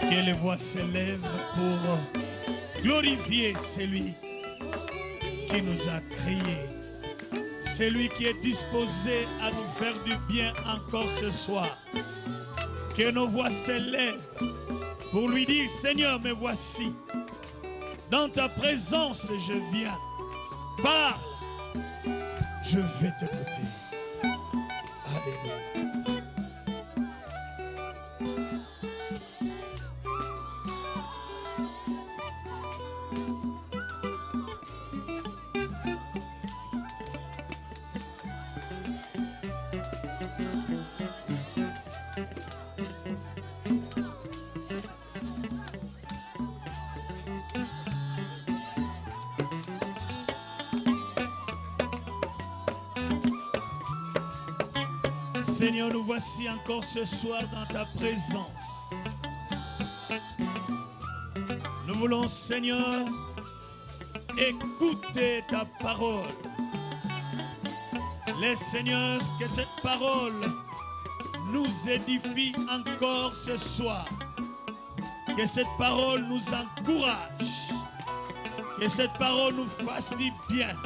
Que les voix s'élèvent pour glorifier celui qui nous a créés. Celui qui est disposé à nous faire du bien encore ce soir. Que nos voix s'élèvent pour lui dire, Seigneur, me voici. Dans ta présence, je viens. Parle. Je vais t'écouter. Alléluia. Seigneur, nous voici encore ce soir dans ta présence. Nous voulons, Seigneur, écouter ta parole. Laisse, Seigneur, que cette parole nous édifie encore ce soir. Que cette parole nous encourage. Que cette parole nous fasse du bien.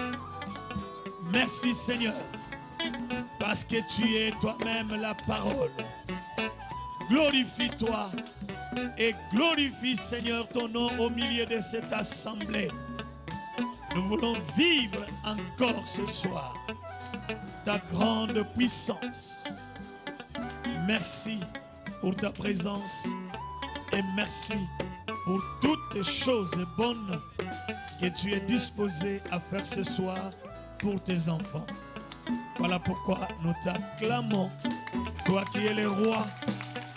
Merci, Seigneur. Parce que tu es toi-même la parole. Glorifie-toi et glorifie, Seigneur, ton nom au milieu de cette assemblée. Nous voulons vivre encore ce soir ta grande puissance. Merci pour ta présence et merci pour toutes les choses bonnes que tu es disposé à faire ce soir pour tes enfants. Voilà pourquoi nous t'acclamons, toi qui es le roi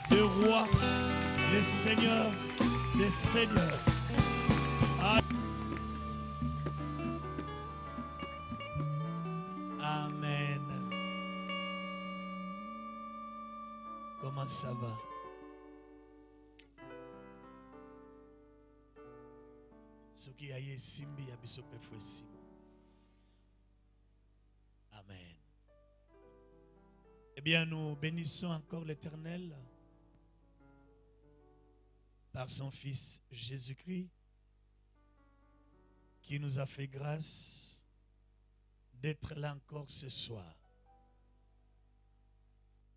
des rois, le Seigneur des seigneurs. Amen. Comment ça va? Ce qui a eu Simbi a biso pefwe Simbi. Amen. Eh bien, nous bénissons encore l'Éternel par son Fils Jésus-Christ qui nous a fait grâce d'être là encore ce soir.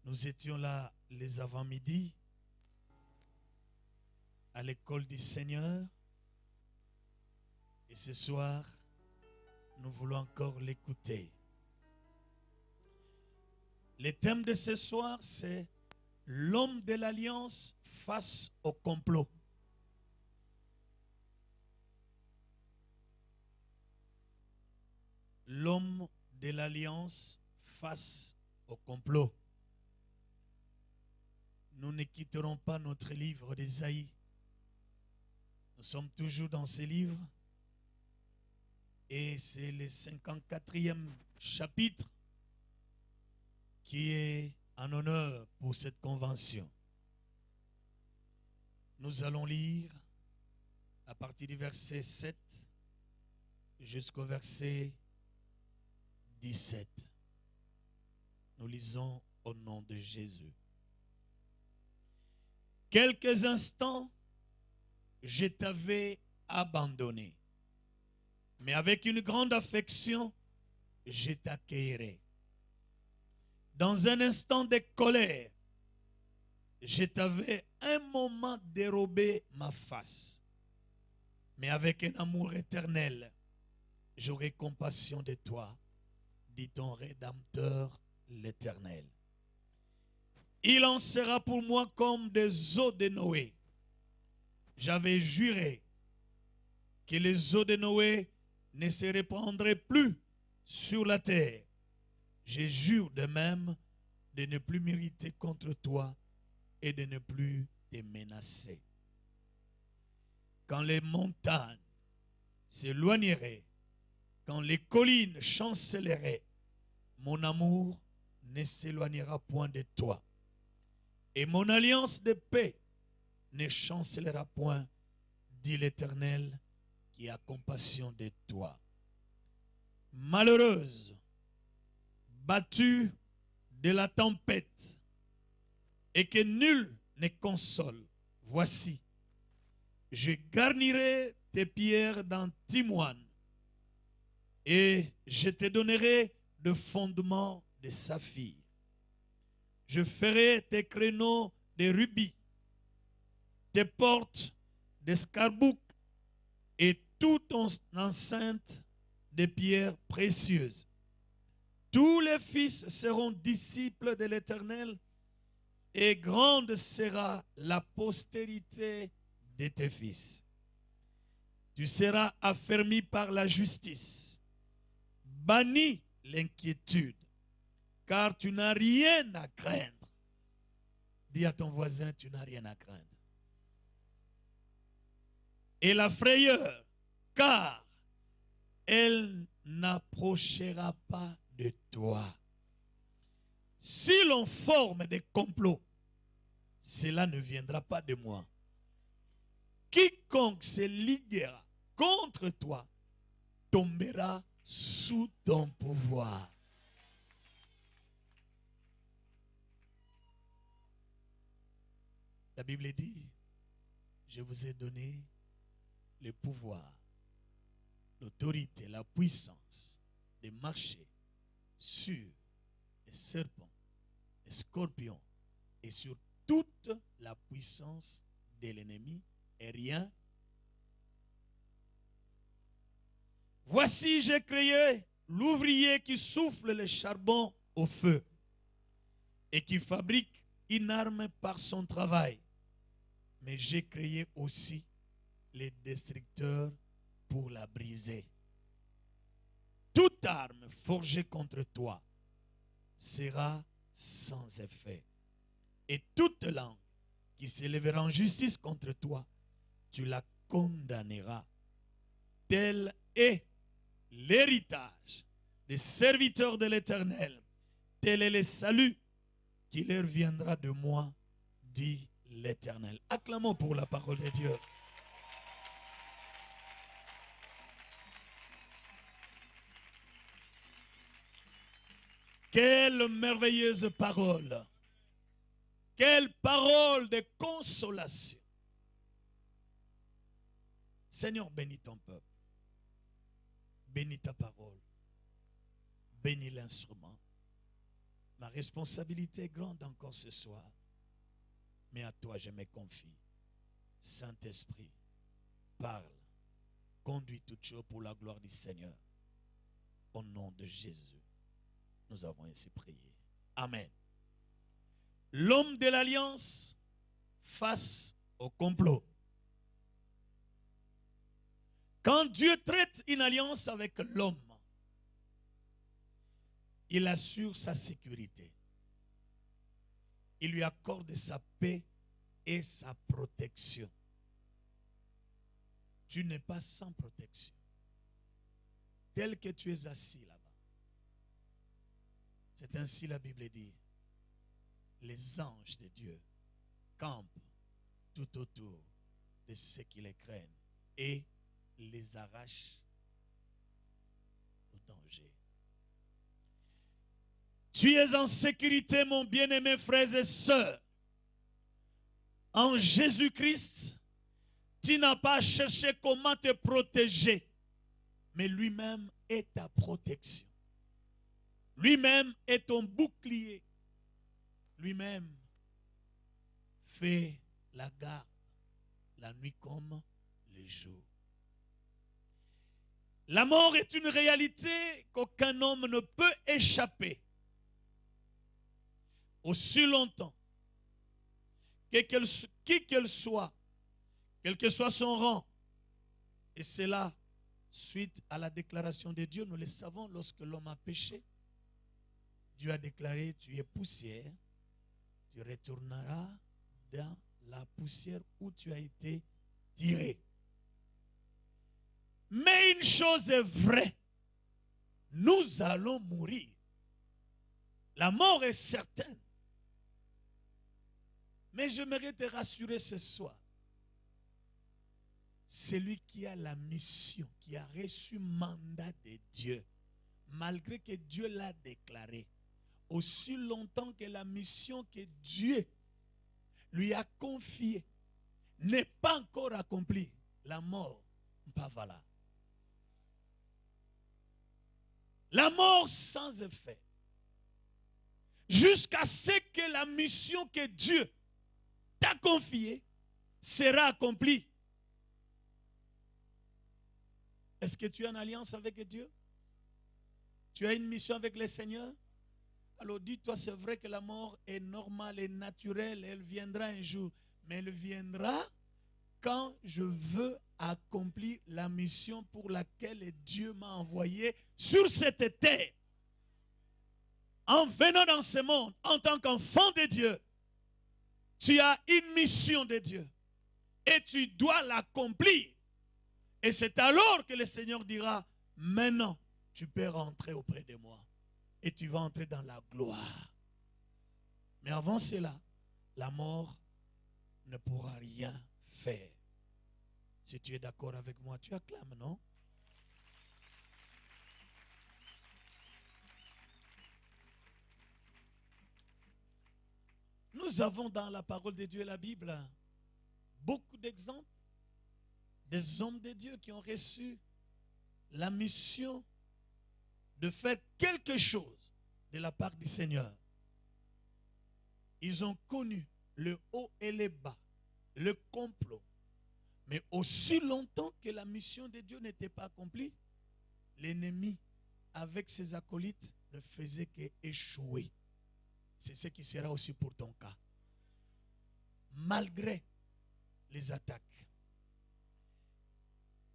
Nous étions là les avant-midi à l'école du Seigneur et ce soir, nous voulons encore l'écouter. Le thème de ce soir, c'est l'homme de l'alliance face au complot. L'homme de l'alliance face au complot. Nous ne quitterons pas notre livre d'Ésaïe. Nous sommes toujours dans ce livre. Et c'est le 54e chapitre qui est en honneur pour cette convention. Nous allons lire à partir du verset 7 jusqu'au verset 17. Nous lisons au nom de Jésus. Quelques instants, je t'avais abandonné, mais avec une grande affection, je t'accueillerai. Dans un instant de colère, je t'avais un moment dérobé ma face. Mais avec un amour éternel, j'aurai compassion de toi, dit ton Rédempteur l'Éternel. Il en sera pour moi comme des eaux de Noé. J'avais juré que les eaux de Noé ne se répandraient plus sur la terre. Je jure de même de ne plus m'irriter contre toi et de ne plus te menacer. Quand les montagnes s'éloigneraient, quand les collines chancelleraient, mon amour ne s'éloignera point de toi. Et mon alliance de paix ne chancellera point, dit l'Éternel, qui a compassion de toi. Malheureuse, battue de la tempête, et que nul ne console, voici, Je garnirai tes pierres d'antimoine et je te donnerai de fondements de saphir. Je ferai tes créneaux de rubis, tes portes d'escarboucle et toute ton enceinte de pierres précieuses. Tous les fils seront disciples de l'Éternel et grande sera la postérité de tes fils. Tu seras affermi par la justice, banni l'inquiétude, car tu n'as rien à craindre. Dis à ton voisin, tu n'as rien à craindre. Et la frayeur, car elle n'approchera pas de toi. Si l'on forme des complots, cela ne viendra pas de moi. Quiconque se liguera contre toi tombera sous ton pouvoir. La Bible dit, je vous ai donné le pouvoir, l'autorité, la puissance de marcher sur les serpents, les scorpions et sur toute la puissance de l'ennemi et rien. Voici, j'ai créé l'ouvrier qui souffle le charbon au feu et qui fabrique une arme par son travail. Mais j'ai créé aussi les destructeurs pour la briser. Toute arme forgée contre toi sera sans effet. Et toute langue qui s'élèvera en justice contre toi, tu la condamneras. Tel est l'héritage des serviteurs de l'Éternel. Tel est le salut qui leur viendra de moi, dit l'Éternel. Acclamons pour la parole de Dieu. Quelle merveilleuse parole. Quelle parole de consolation. Seigneur, bénis ton peuple. Bénis ta parole. Bénis l'instrument. Ma responsabilité est grande encore ce soir. Mais à toi je me confie. Saint-Esprit, parle. Conduis toutes choses pour la gloire du Seigneur. Au nom de Jésus, nous avons ainsi prié. Amen. L'homme de l'alliance face au complot. Quand Dieu traite une alliance avec l'homme, il assure sa sécurité. Il lui accorde sa paix et sa protection. Tu n'es pas sans protection. Tel que tu es assis là-bas. C'est ainsi la Bible dit. Les anges de Dieu campent tout autour de ceux qui les craignent et les arrachent au danger. Tu es en sécurité, mon bien-aimé frères et sœurs. En Jésus-Christ, tu n'as pas cherché comment te protéger, mais lui-même est ta protection. Lui-même est ton bouclier. Lui-même fait la garde, la nuit comme le jour. La mort est une réalité qu'aucun homme ne peut échapper. Aussi longtemps qui qu'elle soit, quel que soit son rang, et cela suite à la déclaration de Dieu, nous le savons, lorsque l'homme a péché, Dieu a déclaré, tu es poussière, tu retourneras dans la poussière où tu as été tiré. Mais une chose est vraie, nous allons mourir. La mort est certaine. Mais j'aimerais te rassurer ce soir. Celui qui a la mission, qui a reçu mandat de Dieu, malgré que Dieu l'a déclaré, aussi longtemps que la mission que Dieu lui a confiée n'est pas encore accomplie, la mort pas valable. La mort sans effet. Jusqu'à ce que la mission que Dieu t'a confiée sera accomplie. Est-ce que tu es en alliance avec Dieu? Tu as une mission avec le Seigneur? Alors dis-toi, c'est vrai que la mort est normale et naturelle, elle viendra un jour, mais elle viendra quand je veux accomplir la mission pour laquelle Dieu m'a envoyé sur cette terre. En venant dans ce monde, en tant qu'enfant de Dieu, tu as une mission de Dieu et tu dois l'accomplir. Et c'est alors que le Seigneur dira, maintenant, tu peux rentrer auprès de moi et tu vas entrer dans la gloire. Mais avant cela, la mort ne pourra rien faire. Si tu es d'accord avec moi, tu acclames, non? Nous avons dans la parole de Dieu et la Bible beaucoup d'exemples des hommes de Dieu qui ont reçu la mission de faire quelque chose de la part du Seigneur. Ils ont connu le haut et le bas, le complot. Mais aussi longtemps que la mission de Dieu n'était pas accomplie, l'ennemi, avec ses acolytes, ne faisait qu'échouer. C'est ce qui sera aussi pour ton cas. Malgré les attaques.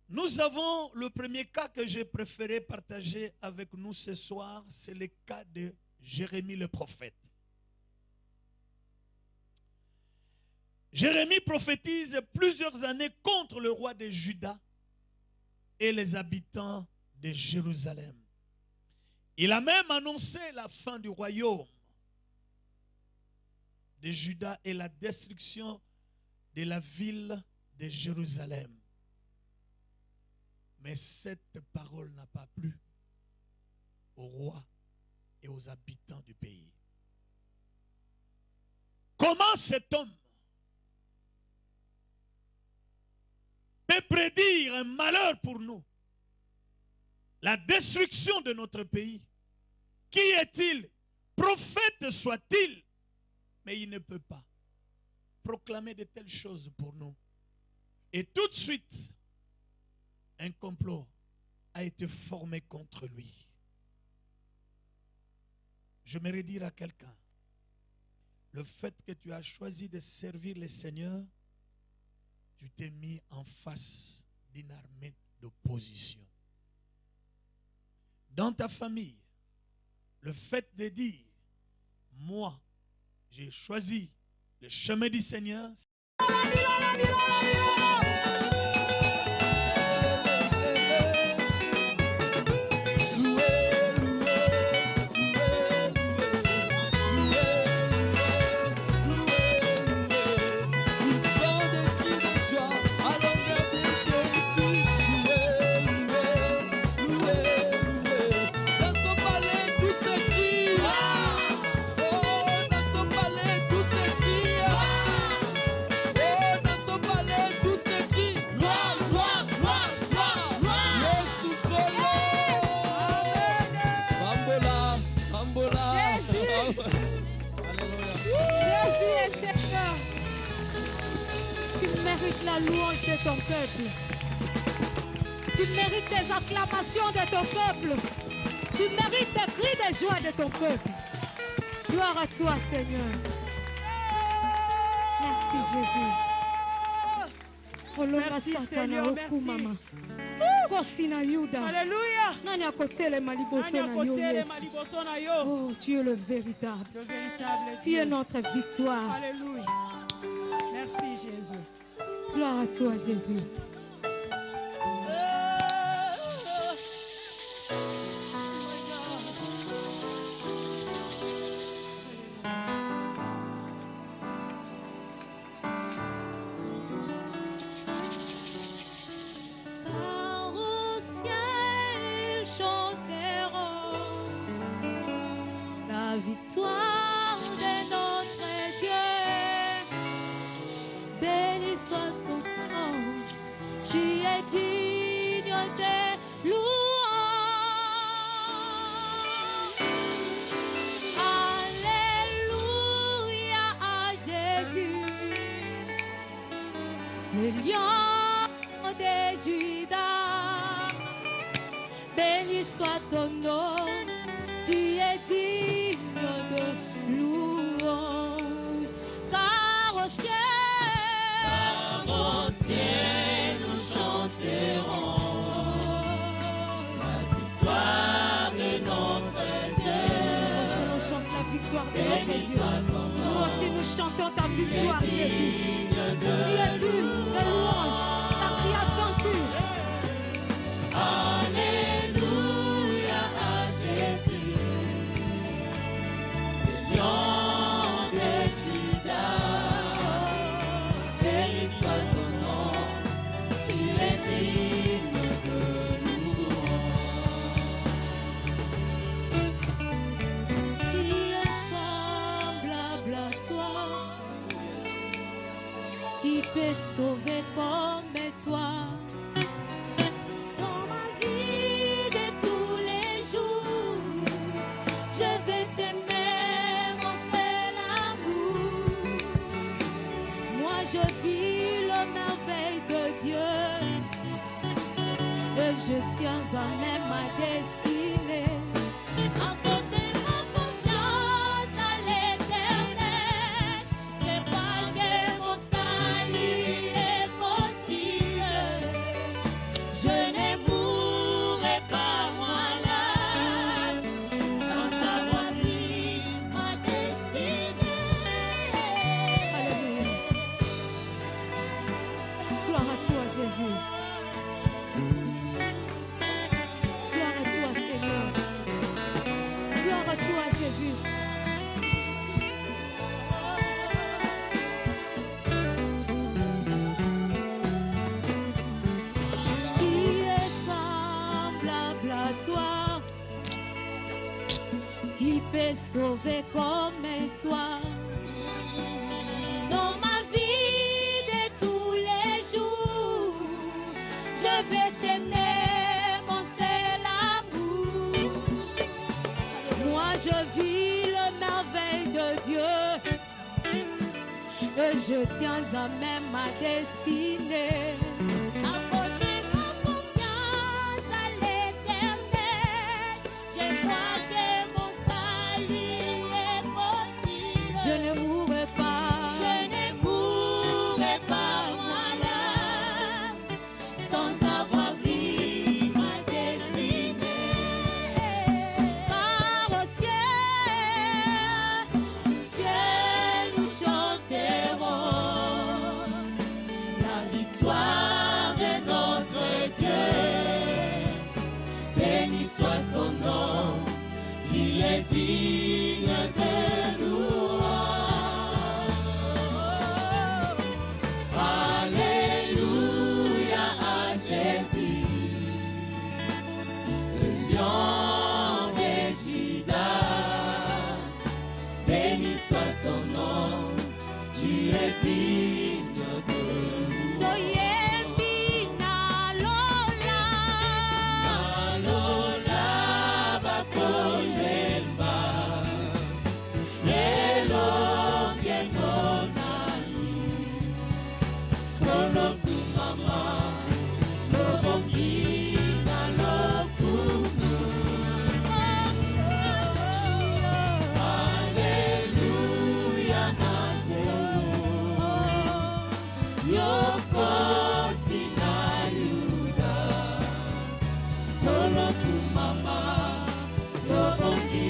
Nous avons le premier cas que j'ai préféré partager avec nous ce soir, c'est le cas de Jérémie le prophète. Jérémie prophétise plusieurs années contre le roi de Juda et les habitants de Jérusalem. Il a même annoncé la fin du royaume de Juda et la destruction de la ville de Jérusalem. Mais cette parole n'a pas plu au roi et aux habitants du pays. Comment cet homme peut prédire un malheur pour nous? La destruction de notre pays. Qui est-il? Prophète soit-il? Mais il ne peut pas proclamer de telles choses pour nous. Et tout de suite, un complot a été formé contre lui. J'aimerais dire à quelqu'un, le fait que tu as choisi de servir le Seigneur, tu t'es mis en face d'une armée d'opposition. Dans ta famille, le fait de dire, moi, j'ai choisi le chemin du Seigneur. La louange de ton peuple. Tu mérites des acclamations de ton peuple. Tu mérites des cris de joie de ton peuple. Gloire à toi, Seigneur. Merci, Jésus. Merci, Seigneur. Merci. Alléluia. Oh, tu es le véritable. Tu es notre victoire. Alléluia. Merci, Jésus. Gloire à toi, Jésus. La victoire de notre Dieu, béni soit victoire, Jésus. Tu es digne de louange. Ta création pure. Alléluia à Jésus, le lion de Judas. Béni soit son nom, tu es digne de louange. Qui est semblable à toi? Qui peut sauver comme toi? Dans ma vie de tous les jours, je vais t'aimer, mon seul amour. Moi je vis la merveille de Dieu et je tiens à même ma destinée. Apportez ma confiance à l'Éternel, je crois que mon salut est possible. Je ne mourrai pas moi là, sans avoir pris ma destinée. Alléluia. Gloire à toi, Jésus. Gloire à toi, Seigneur. Gloire à toi, Jésus. Qui est semblable à toi? Qui peut sauver comme toi? Dans ma vie de tous les jours, je vais t'aimer, mon seul amour. Moi je vis le merveille de Dieu et je tiens à même ma destinée. Apportez ma confiance à l'Éternel, je crois que mon salut est possible. Je ne mourrai pas, moi là, sans avoir pris ma destinée. Car au ciel, nous chanterons la victoire de notre Dieu. Béni soit son nom, qui est digne de louange. Alléluia à Jésus, le lion de Judas. Béni soit son nom, tu es digne de louange. Nalola bakolemba, lelo biemonani, solo tu mama, lobongi nalokumu. Alléluia à Jésus, yokosi na Yuda, solo tu mama, lobongi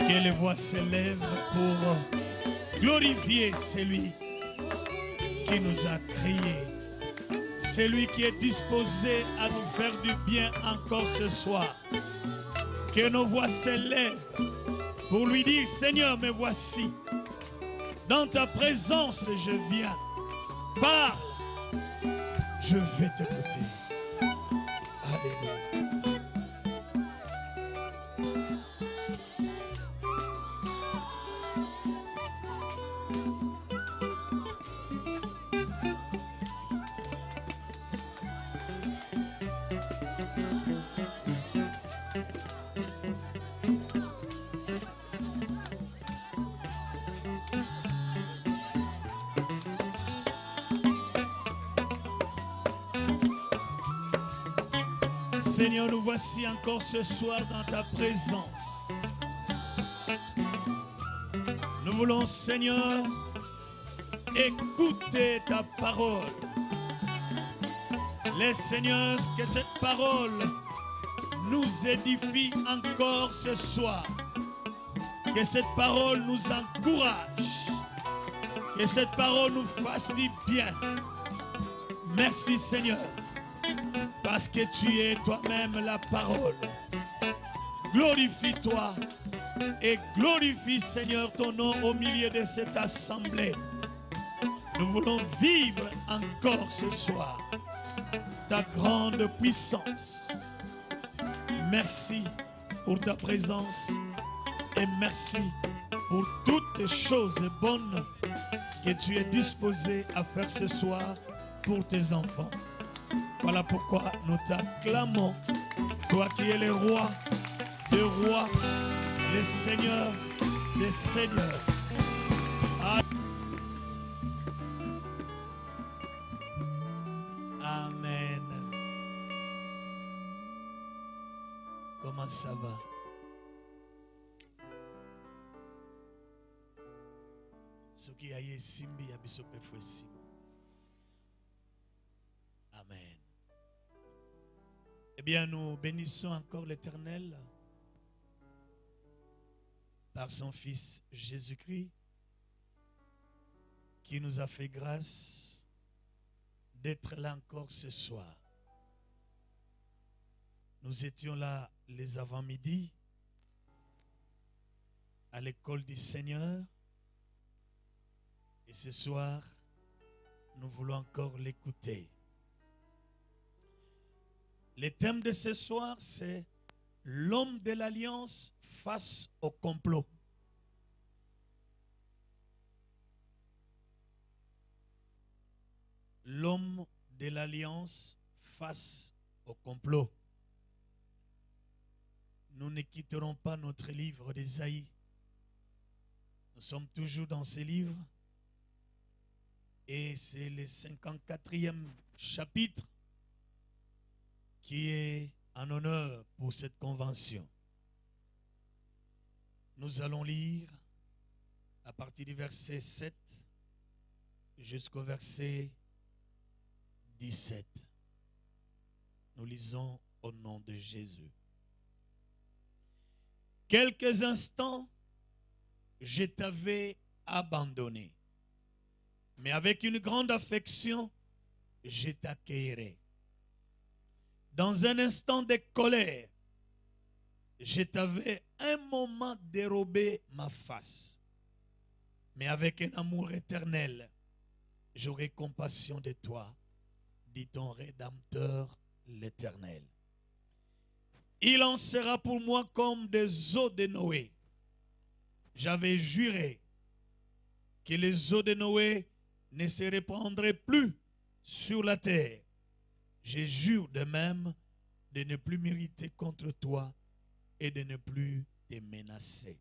Que les voix s'élèvent pour glorifier celui qui nous a créés, celui qui est disposé à nous faire du bien encore ce soir. Que nos voix s'élèvent pour lui dire: Seigneur, me voici, Dans ta présence, je viens. Parle. Je vais t'écouter. Alléluia. Seigneur, nous voici encore ce soir dans ta présence. Nous voulons, Seigneur, écouter ta parole. Laisse, Seigneur, que cette parole nous édifie encore ce soir. Que cette parole nous encourage. Que cette parole nous fasse du bien. Merci, Seigneur. Parce que tu es toi-même la parole. Glorifie-toi et glorifie, Seigneur, ton nom au milieu de cette assemblée. Nous voulons vivre encore ce soir ta grande puissance. Merci pour ta présence et merci pour toutes les choses bonnes que tu es disposé à faire ce soir pour tes enfants. Voilà pourquoi nous t'acclamons, toi qui es le roi des rois, le Seigneur des seigneurs. Amen. Comment ça va? Ce qui a eu Simbi, a biso pefwe Simbi. Amen. Eh bien, nous bénissons encore l'Éternel par son Fils Jésus-Christ qui nous a fait grâce d'être là encore ce soir. Nous étions là les avant-midi à l'école du Seigneur et ce soir, nous voulons encore l'écouter. Le thème de ce soir, c'est l'homme de l'alliance face au complot. L'homme de l'alliance face au complot. Nous ne quitterons pas notre livre d'Ésaïe. Nous sommes toujours dans ce livre. Et c'est le 54e chapitre qui est en honneur pour cette convention. Nous allons lire à partir du verset 7 jusqu'au verset 17. Nous lisons au nom de Jésus. Quelques instants, je t'avais abandonné, mais avec une grande affection, je t'accueillerai. Dans un instant de colère, je t'avais un moment dérobé ma face. Mais avec un amour éternel, j'aurai compassion de toi, dit ton Rédempteur l'Éternel. Il en sera pour moi comme des eaux de Noé. J'avais juré que les eaux de Noé ne se répandraient plus sur la terre. Je jure de même de ne plus m'irriter contre toi et de ne plus te menacer.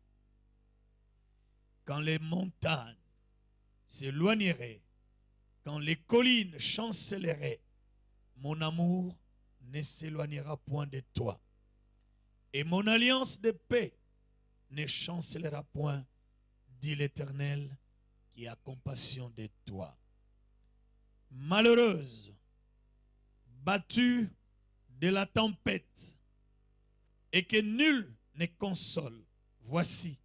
Quand les montagnes s'éloigneraient, quand les collines chancelleraient, mon amour ne s'éloignera point de toi. Et mon alliance de paix ne chancellera point, dit l'Éternel, qui a compassion de toi. Malheureuse, battue de la tempête, et que nul ne console, voici,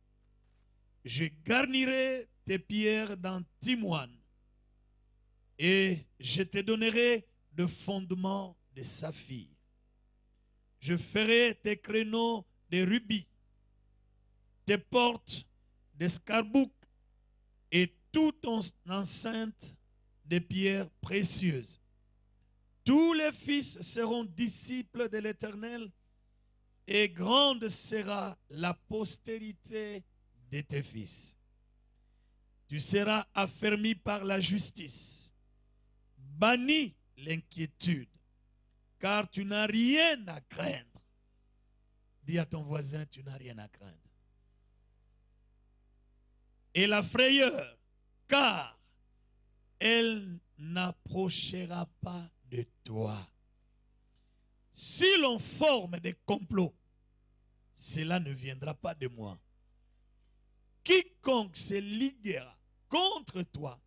je garnirai tes pierres d'antimoine, et je te donnerai de fondements de saphir. Je ferai tes créneaux de rubis, tes portes d'escarboucle, et toute enceinte de pierres précieuses. Tous les fils seront disciples de l'Éternel, et grande sera la postérité de tes fils. Tu seras affermi par la justice. Bannis l'inquiétude, car tu n'as rien à craindre. Dis à ton voisin, tu n'as rien à craindre. Et la frayeur, car elle n'approchera pas de toi. Si l'on forme des complots, cela ne viendra pas de moi. Quiconque se liguera contre toi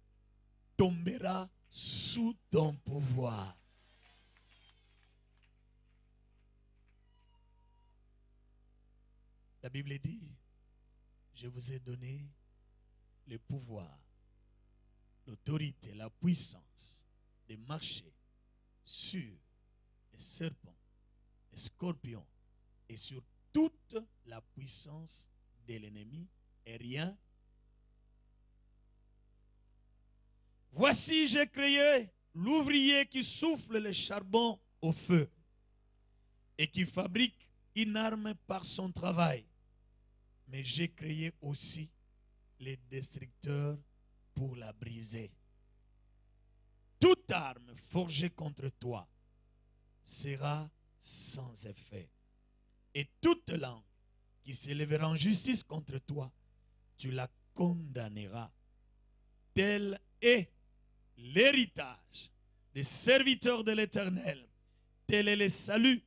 tombera sous ton pouvoir. La Bible dit, je vous ai donné le pouvoir, l'autorité, la puissance de marcher sur les serpents, les scorpions et sur toute la puissance de l'ennemi, et rien. Voici, j'ai créé l'ouvrier qui souffle le charbon au feu et qui fabrique une arme par son travail. Mais j'ai créé aussi les destructeurs pour la briser. Toute arme forgée contre toi sera sans effet. Et toute langue qui s'élèvera en justice contre toi, tu la condamneras. Tel est l'héritage des serviteurs de l'Éternel. Tel est le salut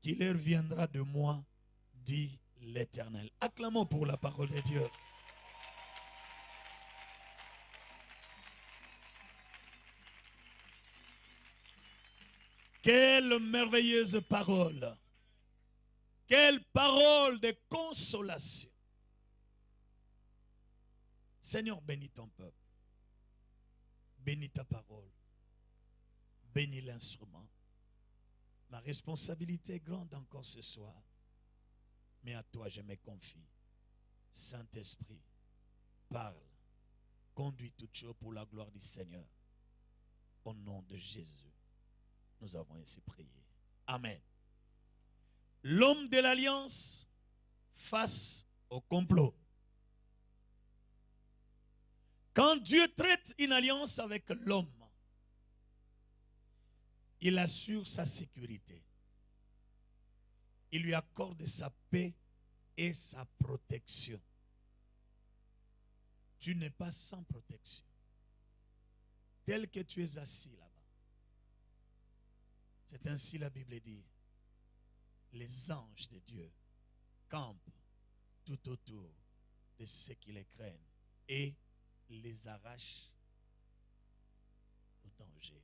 qui leur viendra de moi, dit l'Éternel. Acclamons pour la parole de Dieu. Quelle merveilleuse parole! Quelle parole de consolation! Seigneur, bénis ton peuple. Bénis ta parole. Bénis l'instrument. Ma responsabilité est grande encore ce soir. Mais à toi je me confie. Saint-Esprit, parle. Conduis toutes choses pour la gloire du Seigneur. Au nom de Jésus, nous avons ainsi prié. Amen. L'homme de l'alliance face au complot. Quand Dieu traite une alliance avec l'homme, il assure sa sécurité. Il lui accorde sa paix et sa protection. Tu n'es pas sans protection. Tel que tu es assis là-bas. C'est ainsi la Bible dit. Les anges de Dieu campent tout autour de ceux qui les craignent et les arrachent au danger.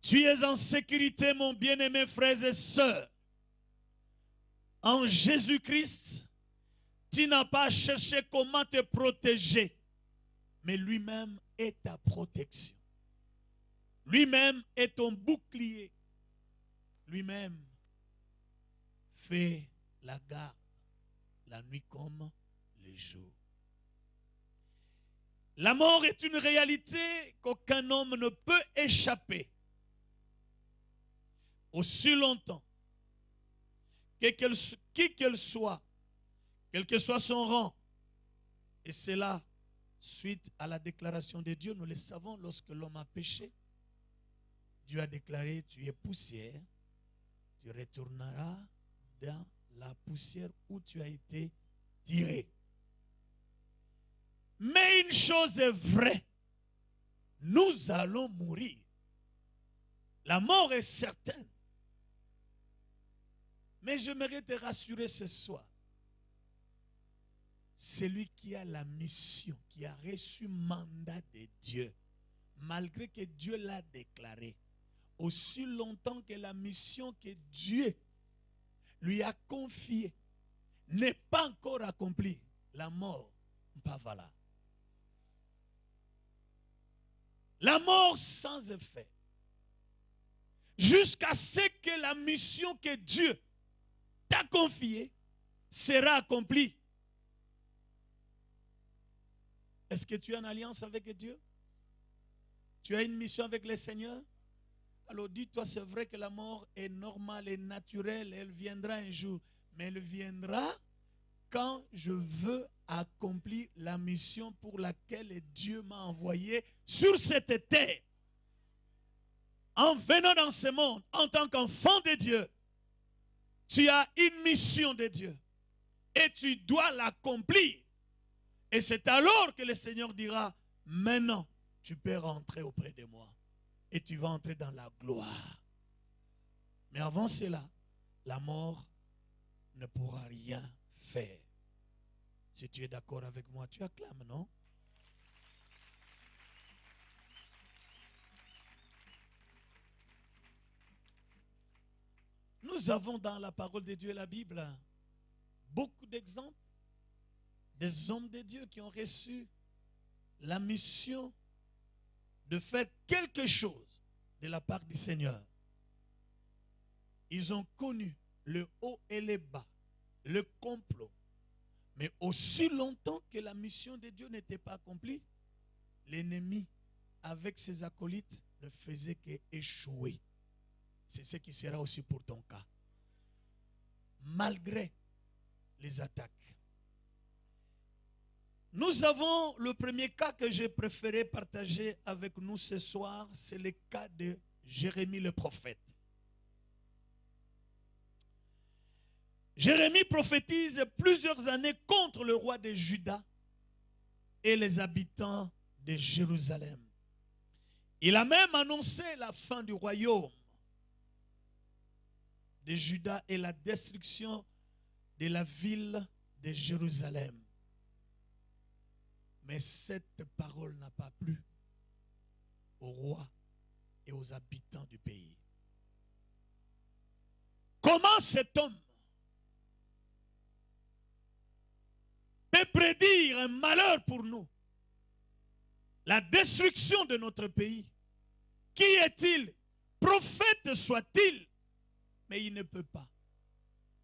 Tu es en sécurité, mon bien-aimé frères et sœurs. En Jésus-Christ, tu n'as pas cherché comment te protéger, mais lui-même est ta protection. Lui-même est ton bouclier. Lui-même fait la garde la nuit comme le jour. La mort est une réalité qu'aucun homme ne peut échapper. Aussi longtemps qui qu'elle soit, quel que soit son rang, et cela suite à la déclaration de Dieu, nous le savons, lorsque l'homme a péché, Dieu a déclaré, tu es poussière, tu retourneras dans la poussière où tu as été tiré. Mais une chose est vraie, nous allons mourir. La mort est certaine. Mais j'aimerais te rassurer ce soir. Celui qui a la mission, qui a reçu mandat de Dieu, malgré que Dieu l'a déclaré, aussi longtemps que la mission que Dieu lui a confiée n'est pas encore accomplie, la mort n'est pas valable. La mort sans effet. Jusqu'à ce que la mission que Dieu t'a confiée sera accomplie. Est-ce que tu es en alliance avec Dieu? Tu as une mission avec le Seigneur? Alors dis-toi, c'est vrai que la mort est normale et naturelle, elle viendra un jour, mais elle viendra quand je veux accomplir la mission pour laquelle Dieu m'a envoyé sur cette terre. En venant dans ce monde, en tant qu'enfant de Dieu, tu as une mission de Dieu et tu dois l'accomplir. Et c'est alors que le Seigneur dira, maintenant, tu peux rentrer auprès de moi et tu vas entrer dans la gloire. Mais avant cela, la mort ne pourra rien faire. Si tu es d'accord avec moi, tu acclames, non? Nous avons dans la parole de Dieu et la Bible beaucoup d'exemples des hommes de Dieu qui ont reçu la mission de faire quelque chose de la part du Seigneur. Ils ont connu le haut et le bas, le complot. Mais aussi longtemps que la mission de Dieu n'était pas accomplie, l'ennemi, avec ses acolytes, ne faisait qu'échouer. C'est ce qui sera aussi pour ton cas. Malgré les attaques. Nous avons le premier cas que j'ai préféré partager avec nous ce soir, c'est le cas de Jérémie le prophète. Jérémie prophétise plusieurs années contre le roi de Juda et les habitants de Jérusalem. Il a même annoncé la fin du royaume de Juda et la destruction de la ville de Jérusalem. Mais cette parole n'a pas plu au roi et aux habitants du pays. Comment cet homme peut prédire un malheur pour nous? La destruction de notre pays. Qui est-il? Prophète soit-il? Mais il ne peut pas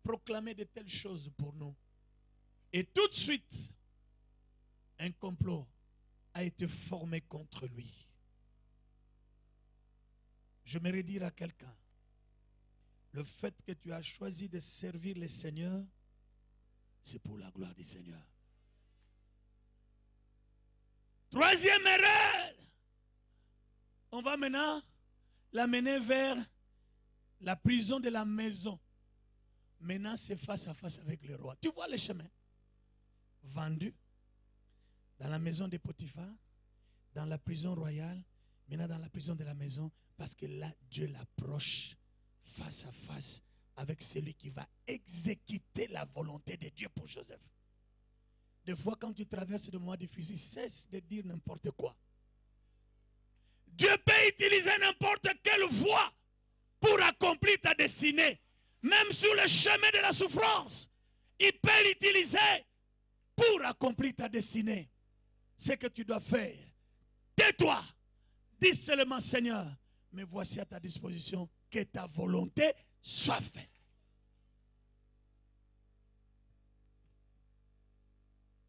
proclamer de telles choses pour nous. Et tout de suite, un complot a été formé contre lui. J'aimerais dire à quelqu'un, le fait que tu as choisi de servir le Seigneur, c'est pour la gloire du Seigneur. Troisième erreur, on va maintenant l'amener vers la prison de la maison. Maintenant, c'est face à face avec le roi. Tu vois le chemin. Vendu dans la maison de Potiphar, dans la prison royale, maintenant dans la prison de la maison, parce que là, Dieu l'approche face à face avec celui qui va exécuter la volonté de Dieu pour Joseph. Des fois, quand tu traverses des moments difficiles, cesse de dire n'importe quoi. Dieu peut utiliser n'importe quelle voie pour accomplir ta destinée. Même sur le chemin de la souffrance, il peut l'utiliser pour accomplir ta destinée. Ce que tu dois faire, tais-toi, dis seulement Seigneur, me voici à ta disposition, que ta volonté soit faite.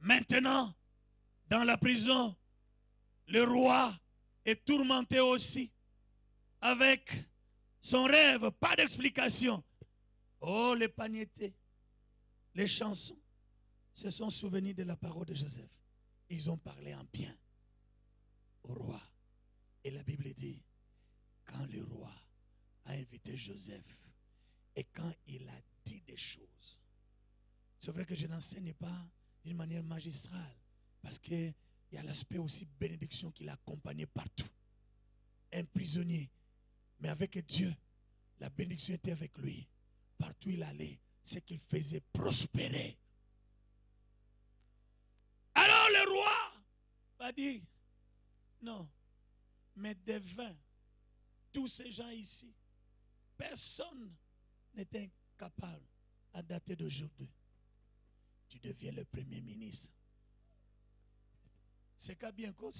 Maintenant, dans la prison, le roi est tourmenté aussi avec son rêve, pas d'explication. Oh, les pagnétés, les chansons se sont souvenus de la parole de Joseph. Ils ont parlé en bien au roi. Et la Bible dit, quand le roi a invité Joseph et quand il a dit des choses, c'est vrai que je n'enseigne pas d'une manière magistrale parce qu'il y a l'aspect aussi bénédiction qui l'accompagnait partout. Un prisonnier, mais avec Dieu, la bénédiction était avec lui. Partout où il allait, ce qu'il faisait prospérer. Alors le roi va dire, non, mais des 20, tous ces gens ici, personne n'était capable à dater d'aujourd'hui. Tu deviens le premier ministre. C'est qu'à bien encore,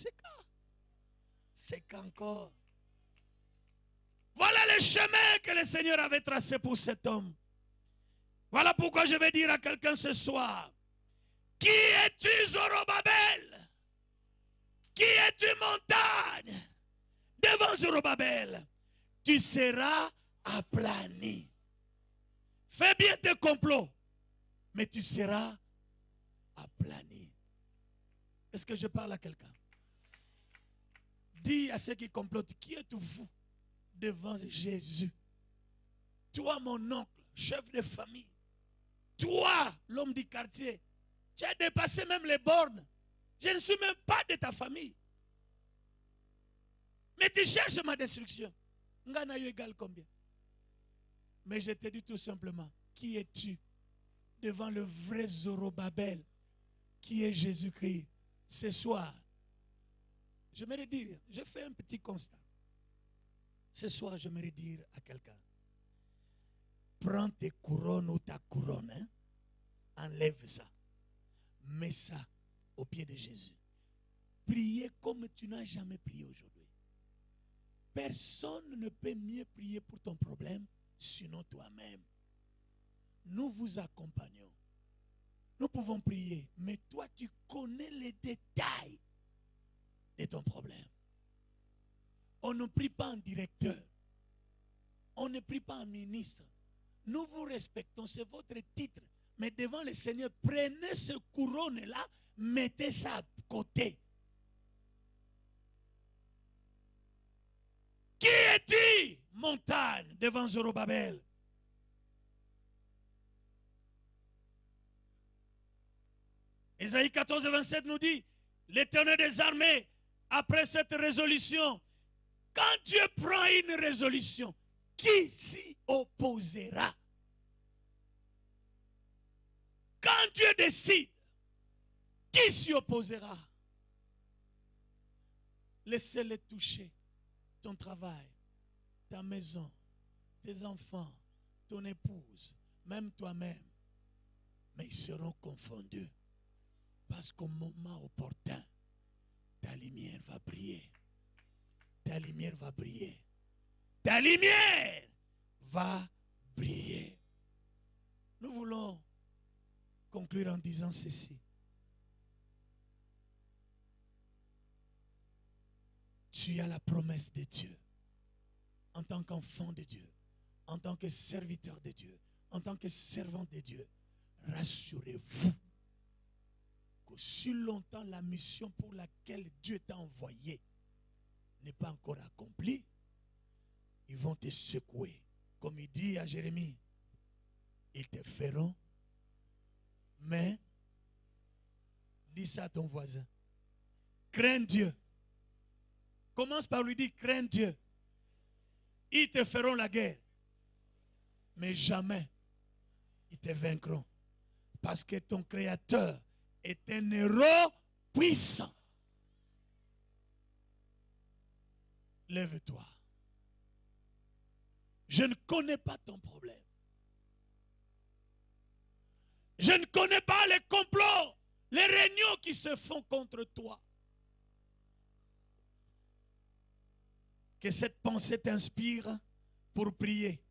c'est qu'encore. Voilà le chemin que le Seigneur avait tracé pour cet homme. Voilà pourquoi je vais dire à quelqu'un ce soir, qui es-tu, Zorobabel? Qui es-tu, montagne? Devant Zorobabel, tu seras aplani. Fais bien tes complots, mais tu seras aplani. Est-ce que je parle à quelqu'un? Dis à ceux qui complotent, qui êtes-vous devant Jésus? Toi, mon oncle, chef de famille. Toi, l'homme du quartier. Tu as dépassé même les bornes. Je ne suis même pas de ta famille. Mais tu cherches ma destruction. Ngana yo égale combien? Mais je te dis tout simplement, qui es-tu devant le vrai Zorobabel, qui est Jésus-Christ? Ce soir, j'aimerais dire, je fais un petit constat. Ce soir, j'aimerais dire à quelqu'un, prends tes couronnes ou ta couronne, hein, enlève ça, mets ça au pied de Jésus. Priez comme tu n'as jamais prié aujourd'hui. Personne ne peut mieux prier pour ton problème, sinon toi-même. Nous vous accompagnons. Nous pouvons prier, mais toi, tu connais les détails de ton problème. On ne prie pas en directeur. On ne prie pas en ministre. Nous vous respectons, c'est votre titre. Mais devant le Seigneur, prenez ce couronne-là, mettez ça à côté. Qui es-tu, montagne, devant Zorobabel? Ésaïe 14, 27 nous dit, l'Éternel des armées, après cette résolution, quand Dieu prend une résolution, qui s'y opposera? Quand Dieu décide, qui s'y opposera? Laissez-les toucher ton travail, ta maison, tes enfants, ton épouse, même toi-même. Mais ils seront confondus. Parce qu'au moment opportun, ta lumière va briller. Ta lumière va briller. Ta lumière va briller. Nous voulons conclure en disant ceci. Tu as la promesse de Dieu. En tant qu'enfant de Dieu, en tant que serviteur de Dieu, en tant que servant de Dieu, rassurez-vous. Si longtemps la mission pour laquelle Dieu t'a envoyé n'est pas encore accomplie, ils vont te secouer. Comme il dit à Jérémie, ils te feront, mais dis ça à ton voisin. Crains Dieu. Commence par lui dire, crains Dieu. Ils te feront la guerre, mais jamais ils te vaincront. Parce que ton Créateur est un héros puissant. Lève-toi. Je ne connais pas ton problème. Je ne connais pas les complots, les réunions qui se font contre toi. Que cette pensée t'inspire pour prier.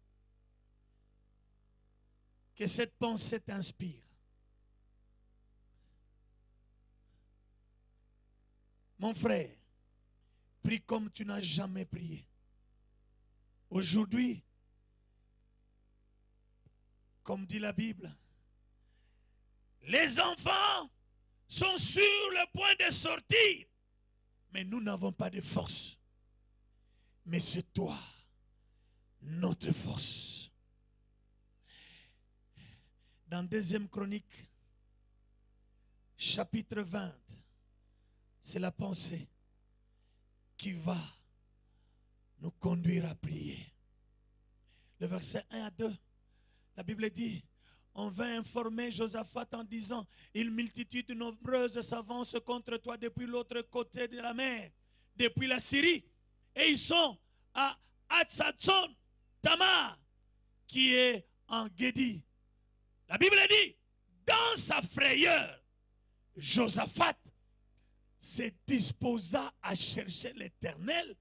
Que cette pensée t'inspire. Mon frère, prie comme tu n'as jamais prié. Aujourd'hui, comme dit la Bible, les enfants sont sur le point de sortir, mais nous n'avons pas de force. Mais c'est toi, notre force. Dans 2e Chronique, chapitre 20, c'est la pensée qui va nous conduire à prier. Le verset 1 à 2, la Bible dit, on vint informer Josaphat en disant, une multitude nombreuse s'avance contre toi depuis l'autre côté de la mer, depuis la Syrie, et ils sont à Hatzatson Tamar, qui est en Guédi. La Bible dit, dans sa frayeur, Josaphat se disposa à chercher l'Éternel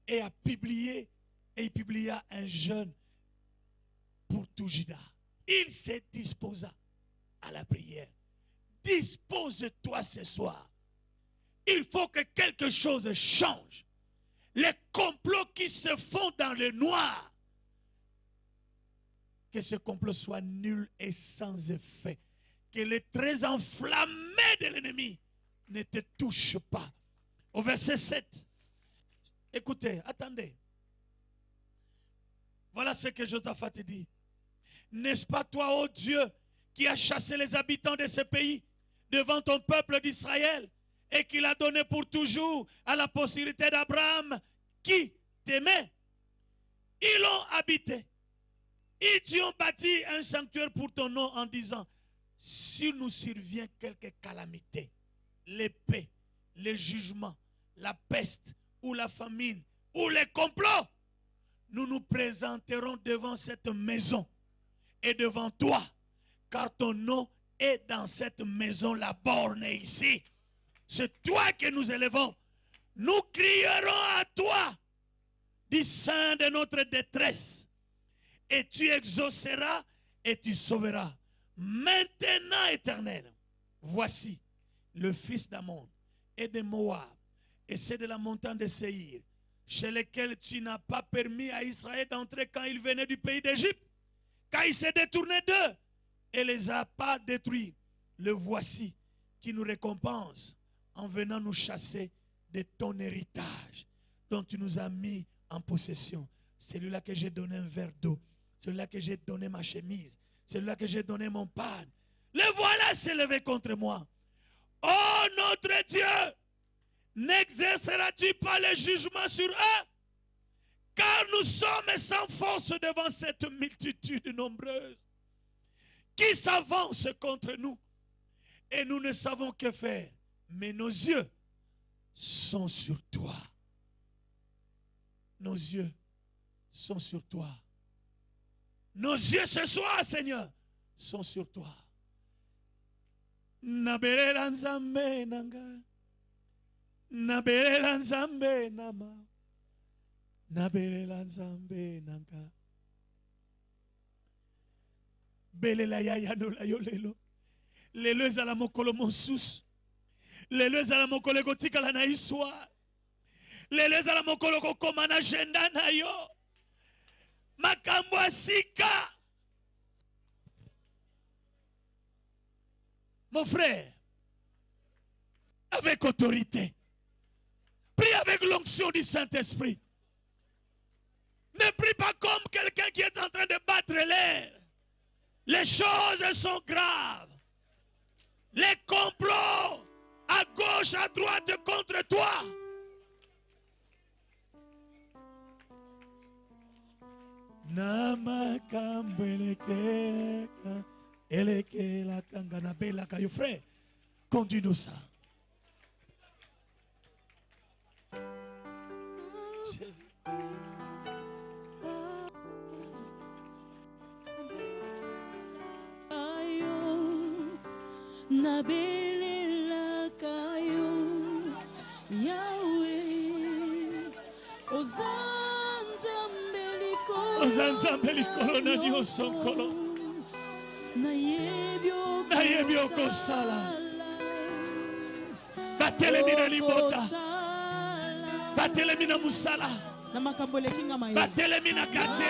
et à publier, et il publia un jeûne pour tout Juda. Il se disposa à la prière. Dispose-toi ce soir. Il faut que quelque chose change. Les complots qui se font dans le noir, que ce complot soit nul et sans effet. Que les traits enflammés de l'ennemi ne te touchent pas. Au verset 7, écoutez, attendez. Voilà ce que Josaphat dit. N'est-ce pas toi, ô Dieu, qui as chassé les habitants de ce pays devant ton peuple d'Israël et qui l'a donné pour toujours à la postérité d'Abraham qui t'aimait? Ils l'ont habité. Ils t'y ont bâti un sanctuaire pour ton nom en disant, si nous survient quelque calamité, l'épée, le jugement, la peste ou la famine ou les complots, nous nous présenterons devant cette maison et devant toi, car ton nom est dans cette maison, la borne est ici. C'est toi que nous élevons. Nous crierons à toi du sein de notre détresse, et tu exauceras et tu sauveras. Maintenant, Éternel, voici le fils d'Amon et de Moab, et c'est de la montagne de Séhir, chez lesquels tu n'as pas permis à Israël d'entrer quand il venait du pays d'Égypte, car il s'est détourné d'eux et les a pas détruits. Le voici qui nous récompense en venant nous chasser de ton héritage, dont tu nous as mis en possession. Celui-là que j'ai donné un verre d'eau, celui-là que j'ai donné ma chemise, celui-là que j'ai donné mon pain. Le voilà s'est levé contre moi. Oh notre Dieu, n'exerceras-tu pas le jugement sur eux? Car nous sommes sans force devant cette multitude nombreuse qui s'avance contre nous. Et nous ne savons que faire. Mais nos yeux sont sur toi. Nos yeux sont sur toi. Nos yeux ce soir, Seigneur, sont sur toi. Nabelela nzambe nanga. Nabelela nzambe nama. Nabelela nzambe nanga. Belela yaya no la yo lelo. Lelo ezala mokolo mosusu. Lelo ezala mokolo ekotikala na histoire. Lelo ezala mokolo kokoma na agenda na yo. Makambo asika. Mon frère, avec autorité, prie avec l'onction du Saint-Esprit. Ne prie pas comme quelqu'un qui est en train de battre l'air. Les choses sont graves. Les complots à gauche, à droite contre toi. Frère, conduis-nous ça. Jésus. Nabelela kayo Yahweh Ozanzambe likolo na nyonso nkolo nayebi okosala batelemi na libota batelemi na musala batelemi na kate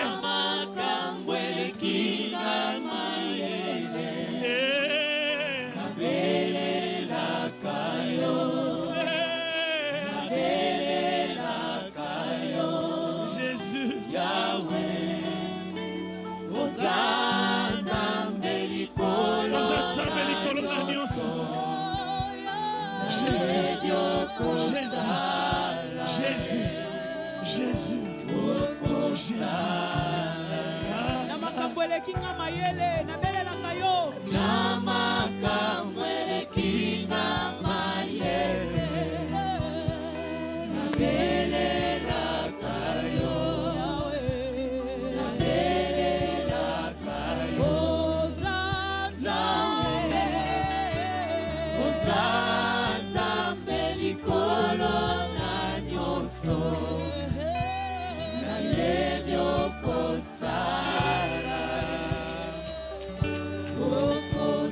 Oh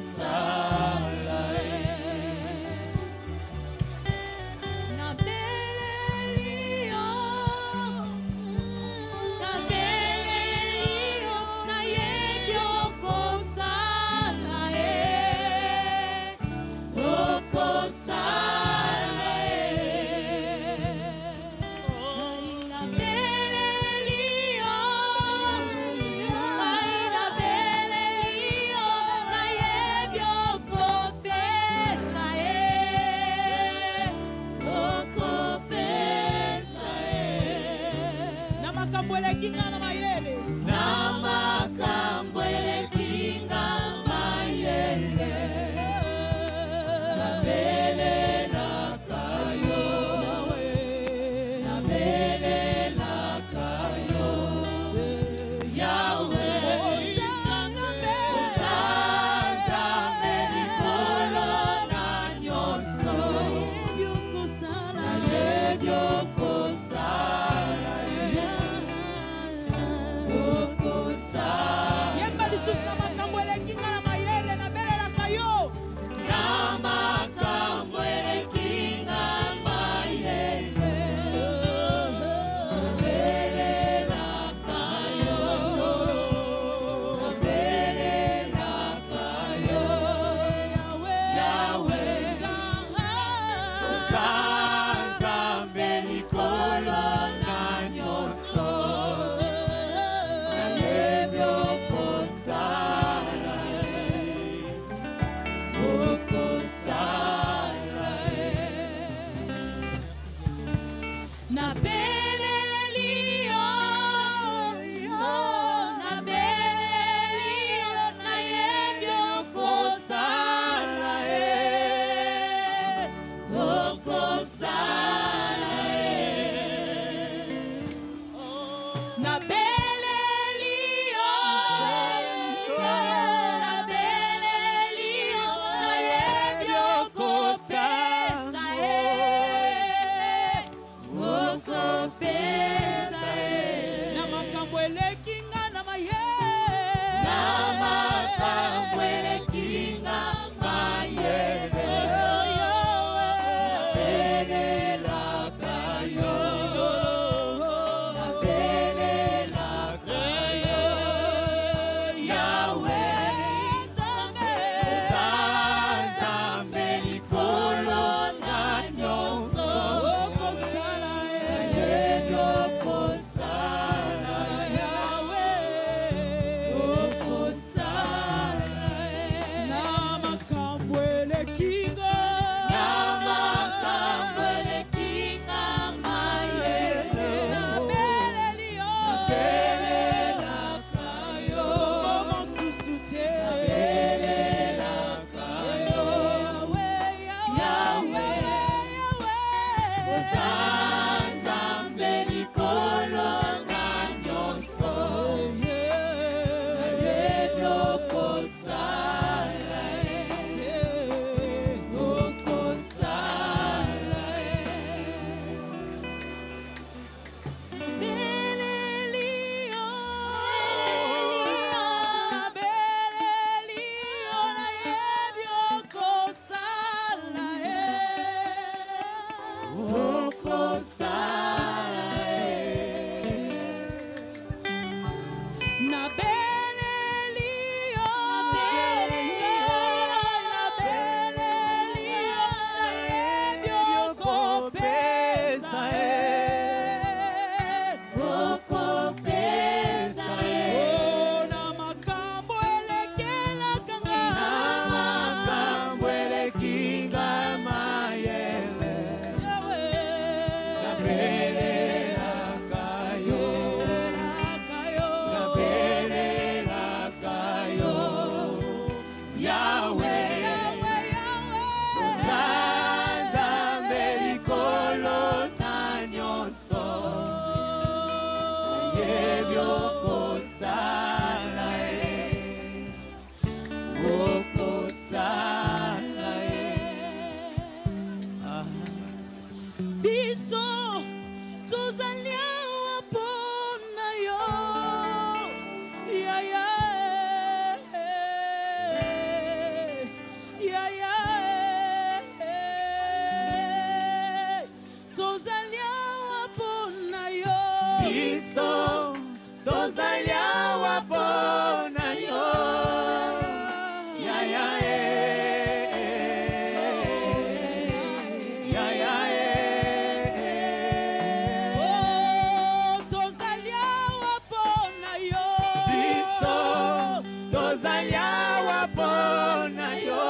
yawa pona yo.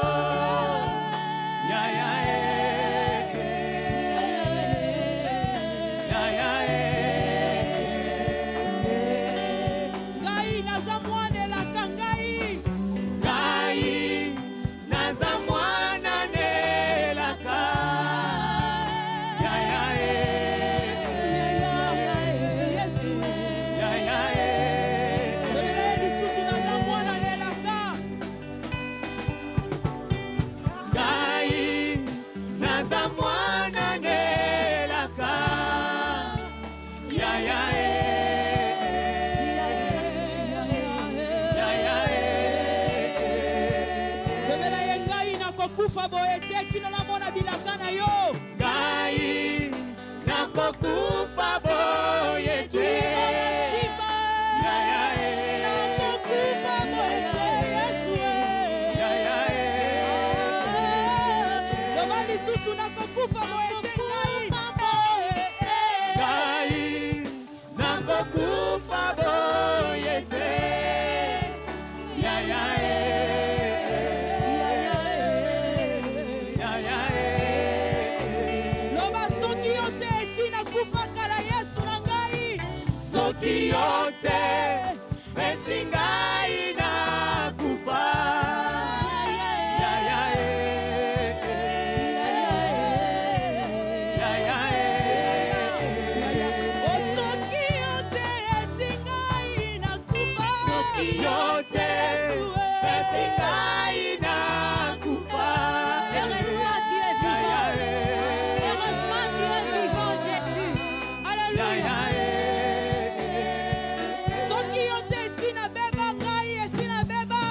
Ya ya ya ya Ngai naza mwana elaka ngai. Ngai naza mwana nelaka. Ya ya Yesu. ya ya Lelo lisusu naza mwana elaka. Ngai naza mwana nelaka. Ya ya ya ya Lobela ye ngai nakokufa boye te kino namona bilaka na yo. Ngai nakokufa boye te. Ya ya Nakokufa boye te, Yesu. ya ya Loba lisusu nakokufa boye te ngai. Ngai nakokufa boye te. Ya ya ya ya Loba soki yo te esi nakufa kala Yesu na ngai. soki yo te esi ngai nakufa. Ya ya ya ya Oh, soki yo te esi ngai nakufa. yo te esi ngai nakufa. Heureusement tu es vivant. Heureusement tu es vivant, Jésus. Alléluia. Soki yo te esi nabeba ngai, esi nabeba.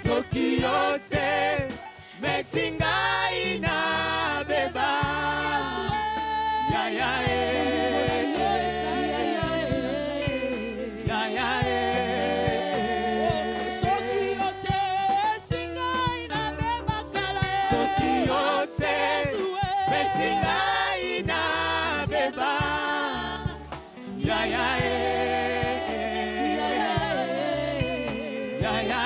Soki yo te mesi ngai nabeba. Ya ya ya ya Soki yo te esi ngai nabeba kala. Soki yo te mesi ngai nabeba. Ya ya ya ya